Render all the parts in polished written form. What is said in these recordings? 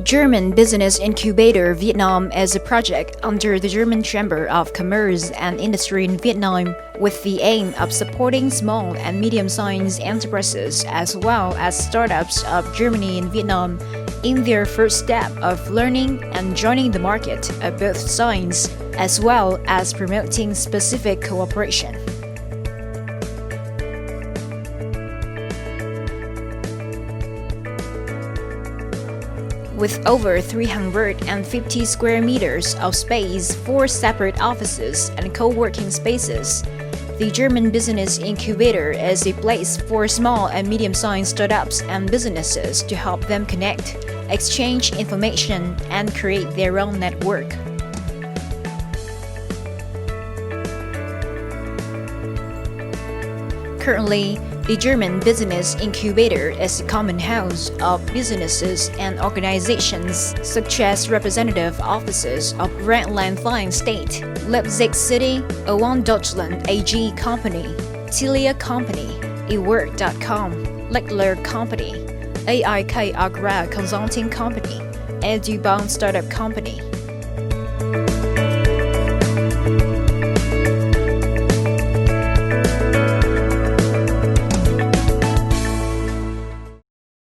German Business Incubator Vietnam is a project under the German Chamber of Commerce and Industry in Vietnam with the aim of supporting small and medium-sized enterprises as well as startups of Germany and Vietnam in their first step of learning and joining the market of both sides, as well as promoting specific cooperation. With over 350 square meters of space, 4 separate offices and co-working spaces, the German Business Incubator is a place for small and medium-sized startups and businesses to help them connect, exchange information, and create their own network. Currently, the German Business Incubator is a common house of businesses and organizations such as representative offices of Rheinland-Pfalz State, Leipzig City, Owan Deutschland AG Company, Telia Company, eWork.com, Leckler Company, AIK Agra Consulting Company, EduBound Startup Company.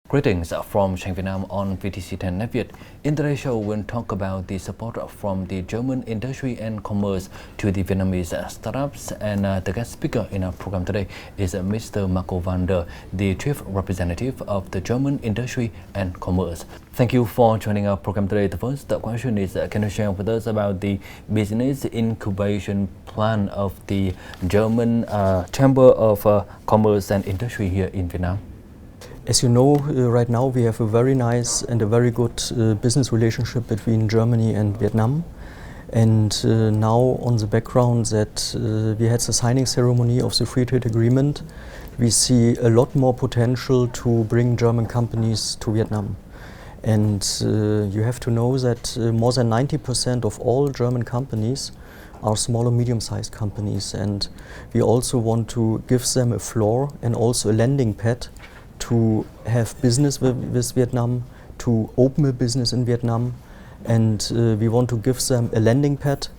Greetings from Chang Vietnam on VTC 10 Net Việt. In today's show, we'll talk about the support from the German industry and commerce to the Vietnamese startups. And the guest speaker in our program today is Mr. Marco van der, the Chief Representative of the German industry and commerce. Thank you for joining our program today. The first question is, can you share with us about the business incubation plan of the German Chamber of Commerce and Industry here in Vietnam? As you know, right now we have a very nice and a very good business relationship between Germany and Vietnam. And now on the background that we had the signing ceremony of the free trade agreement, we see a lot more potential to bring German companies to Vietnam. And you have to know that more than 90% of all German companies are small or medium-sized companies. And we also want to give them a floor and also a landing pad to have business with Vietnam, to open a business in Vietnam, and we want to give them a landing pad.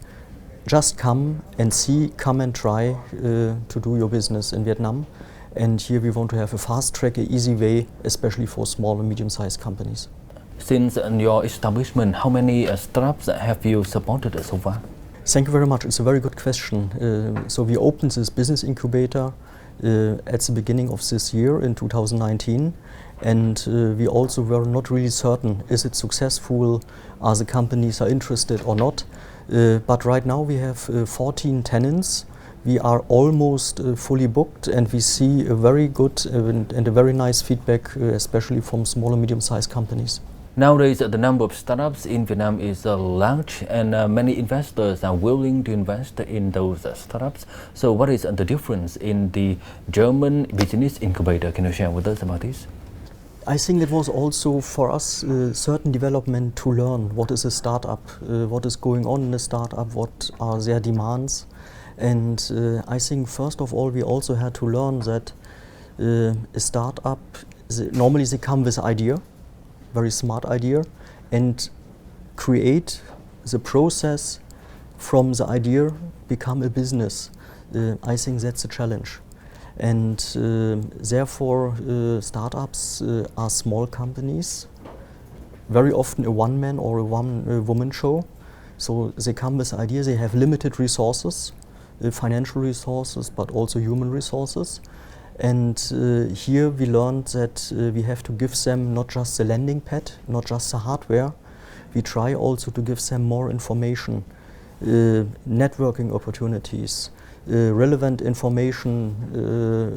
Just come and see, come and try to do your business in Vietnam. And here we want to have a fast track, an easy way, especially for small and medium-sized companies. Since your establishment, how many startups have you supported so far? Thank you very much. It's a very good question. So we opened this business incubator at the beginning of this year in 2019, and we also were not really certain, is it successful, are the companies are interested or not, but right now we have 14 tenants. We are almost fully booked, and we see a very good and a very nice feedback, especially from small and medium-sized companies. Nowadays, the number of startups in Vietnam is large, and many investors are willing to invest in those startups. So what is the difference in the German business incubator? Can you share with us about this? I think it was also for us certain development to learn what is a startup, what is going on in a startup, what are their demands. And I think first of all we also had to learn that a startup, normally they come with an idea, very smart idea, and create the process from the idea become a business. I think that's a challenge. And therefore startups are small companies, very often a one-man or a one-woman show. So they come with ideas, they have limited resources, financial resources, but also human resources. And here we learned that we have to give them not just the landing pad, not just the hardware. We try also to give them more information, networking opportunities, relevant information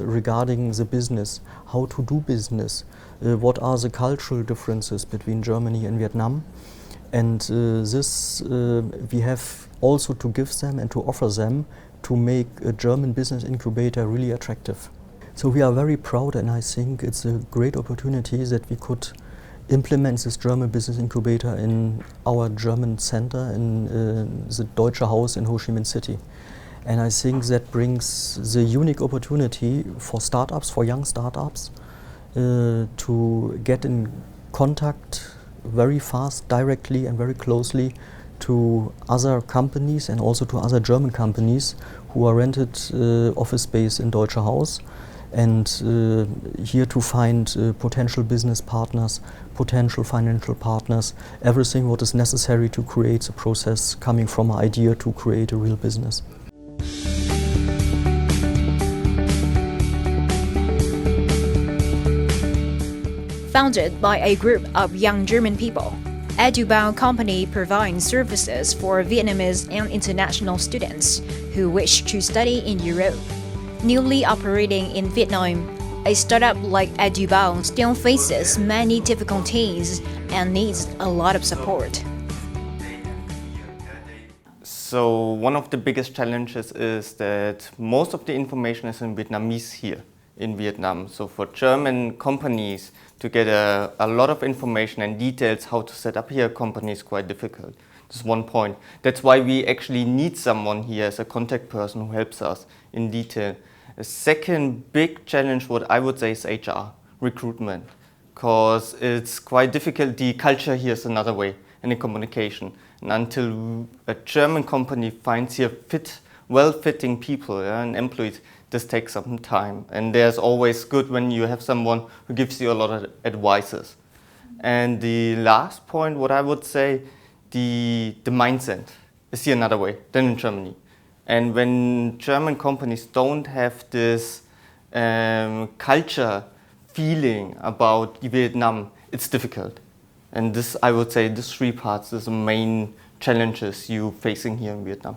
regarding the business, how to do business, what are the cultural differences between Germany and Vietnam. And this we have also to give them and to offer them to make a German business incubator really attractive. So we are very proud, and I think it's a great opportunity that we could implement this German business incubator in our German center in the Deutsche Haus in Ho Chi Minh City. And I think that brings the unique opportunity for startups, for young startups, to get in contact very fast, directly and very closely to other companies and also to other German companies who are rented office space in Deutsche Haus, and here to find potential business partners, potential financial partners, everything what is necessary to create the process coming from an idea to create a real business. Founded by a group of young German people, EduBao company provides services for Vietnamese and international students who wish to study in Europe. Newly operating in Vietnam, a startup like EduBao still faces many difficulties and needs a lot of support. So one of the biggest challenges is that most of the information is in Vietnamese here in Vietnam. So for German companies to get a lot of information and details how to set up here a company is quite difficult. That's one point. That's why we actually need someone here as a contact person who helps us in detail. A second big challenge, what I would say, is HR, recruitment, because it's quite difficult. The culture here is another way, and the communication. And until a German company finds here well-fitting people and employees, this takes some time. And there's always good when you have someone who gives you a lot of advices. And the last point, what I would say, the mindset is here another way than in Germany. And when German companies don't have this culture feeling about Vietnam, it's difficult. And this, I would say, these three parts is the main challenges you're facing here in Vietnam.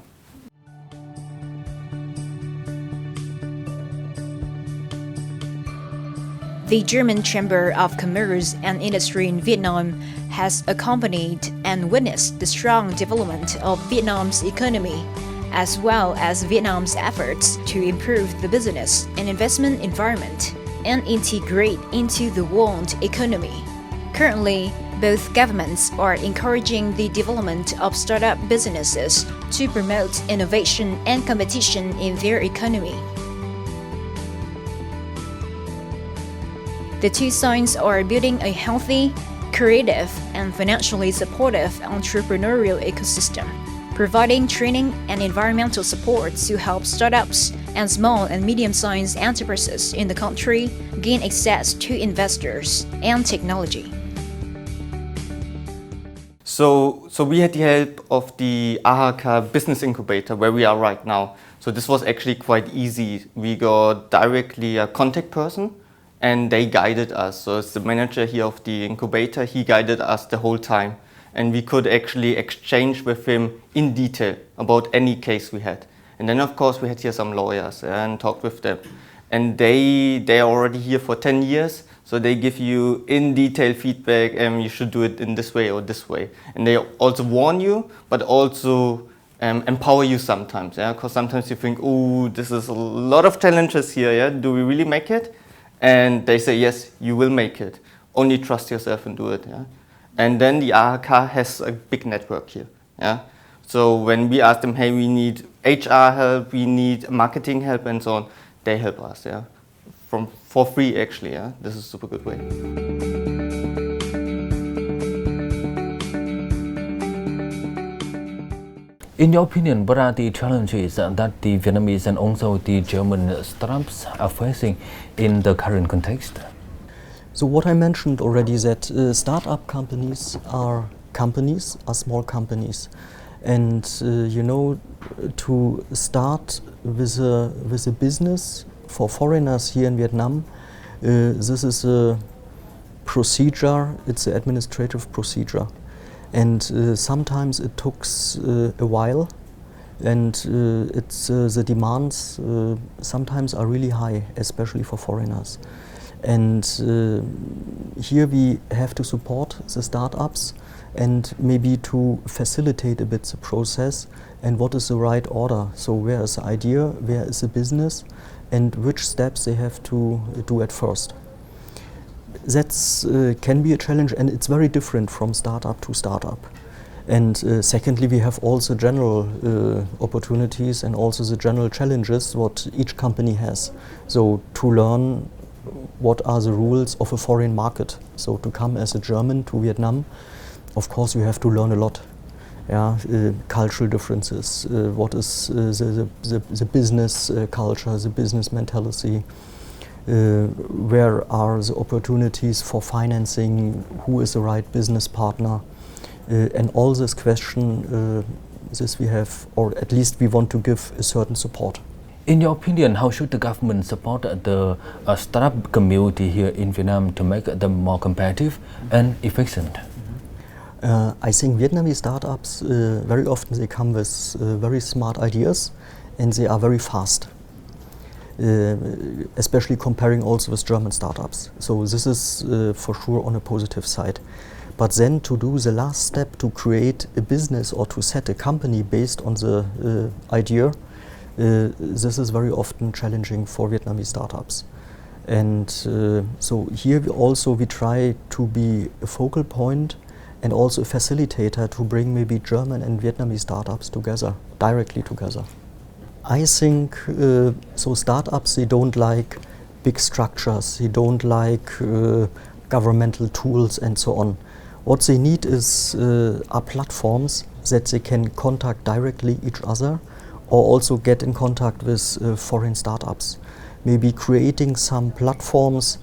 The German Chamber of Commerce and Industry in Vietnam has accompanied and witnessed the strong development of Vietnam's economy, as well as Vietnam's efforts to improve the business and investment environment and integrate into the world economy. Currently, both governments are encouraging the development of startup businesses to promote innovation and competition in their economy. The two sides are building a healthy, creative, and financially supportive entrepreneurial ecosystem, providing training and environmental support to help startups and small and medium-sized enterprises in the country gain access to investors and technology. So we had the help of the AHK Business Incubator where we are right now. So this was actually quite easy. We got directly a contact person and they guided us. So it's the manager here of the incubator, he guided us the whole time. And we could actually exchange with him in detail about any case we had. And then of course we had here some lawyers and talked with them. And they are already here for 10 years. So they give you in detail feedback and you should do it in this way or this way. And they also warn you, but also empower you sometimes. Yeah? Because sometimes you think, oh, this is a lot of challenges here. Yeah? Do we really make it? And they say, yes, you will make it. Only trust yourself and do it. Yeah? And then the AHK has a big network here. Yeah? So when we ask them, hey, we need HR help, we need marketing help and so on, they help us. Yeah? For free actually. Yeah? This is a super good way. In your opinion, what are the challenges that the Vietnamese and also the German startups are facing in the current context? So what I mentioned already is that startup companies are small companies. And to start with a business for foreigners here in Vietnam, this is a procedure, it's an administrative procedure. And sometimes it takes a while, and the demands sometimes are really high, especially for foreigners. And here we have to support the startups and maybe to facilitate a bit the process and what is the right order. So where is the idea, where is the business, and which steps they have to do at first. That can be a challenge, and it's very different from startup to startup. And secondly, we have also general opportunities and also the general challenges what each company has. So to learn what are the rules of a foreign market. So to come as a German to Vietnam, of course you have to learn a lot. Yeah, cultural differences, what is the business culture, the business mentality, where are the opportunities for financing, who is the right business partner, and all this question, this we have, or at least we want to give a certain support. In your opinion, how should the government support the startup community here in Vietnam to make them more competitive and efficient? I think Vietnamese startups, very often they come with very smart ideas and they are very fast, especially comparing also with German startups. So this is for sure on a positive side. But then to do the last step to create a business or to set a company based on the idea, this is very often challenging for Vietnamese startups. And so here we try to be a focal point and also a facilitator to bring maybe German and Vietnamese startups together, directly together. I think so startups, they don't like big structures, they don't like governmental tools and so on. What they need are platforms that they can contact directly each other or also get in contact with foreign startups. Maybe creating some platforms,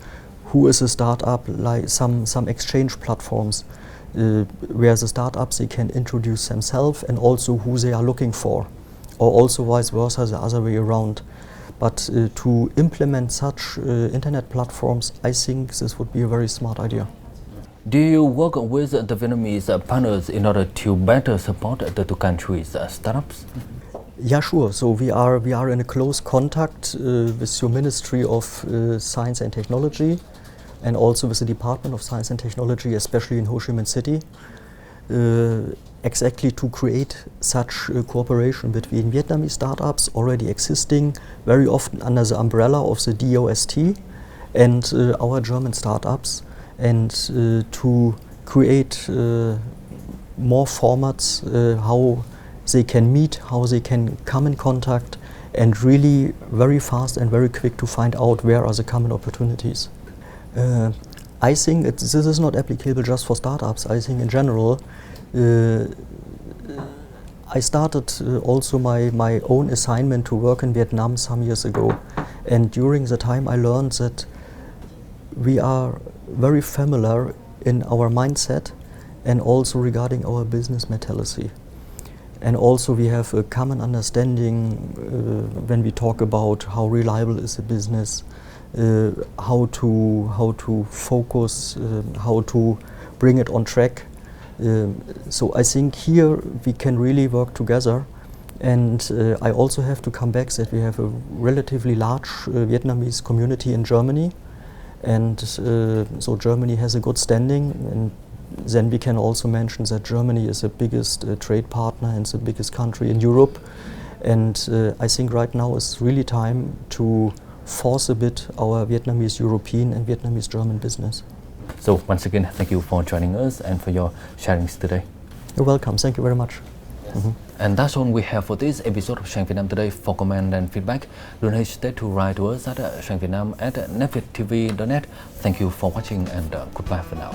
who is a startup, like some exchange platforms, where the startups they can introduce themselves and also who they are looking for, or also vice versa, the other way around. But to implement such internet platforms, I think this would be a very smart idea. Do you work with the Vietnamese partners in order to better support the two countries' startups? Yeah, sure. So we are in a close contact with your Ministry of Science and Technology, and also with the Department of Science and Technology, especially in Ho Chi Minh City, exactly to create such cooperation between Vietnamese startups already existing, very often under the umbrella of the DOST, and our German startups, and to create more formats, how they can meet, how they can come in contact, and really very fast and very quick to find out where are the common opportunities. I think this is not applicable just for startups. I think in general, I started also my own assignment to work in Vietnam some years ago, and during the time I learned that we are very familiar in our mindset and also regarding our business mentality. And also we have a common understanding when we talk about how reliable is the business, how to focus, how to bring it on track. So I think here we can really work together. And I also have to come back that we have a relatively large Vietnamese community in Germany. And so Germany has a good standing. And then we can also mention that Germany is the biggest trade partner and the biggest country in Europe. And I think right now is really time to force a bit our Vietnamese European and Vietnamese German business. So once again, thank you for joining us and for your sharings today. You're welcome. Thank you very much. Yes. And that's all we have for this episode of Sang Vietnam Today. For comment and feedback, don't hesitate to write to us at sangvietnam@netvietttv.net. Thank you for watching and goodbye for now.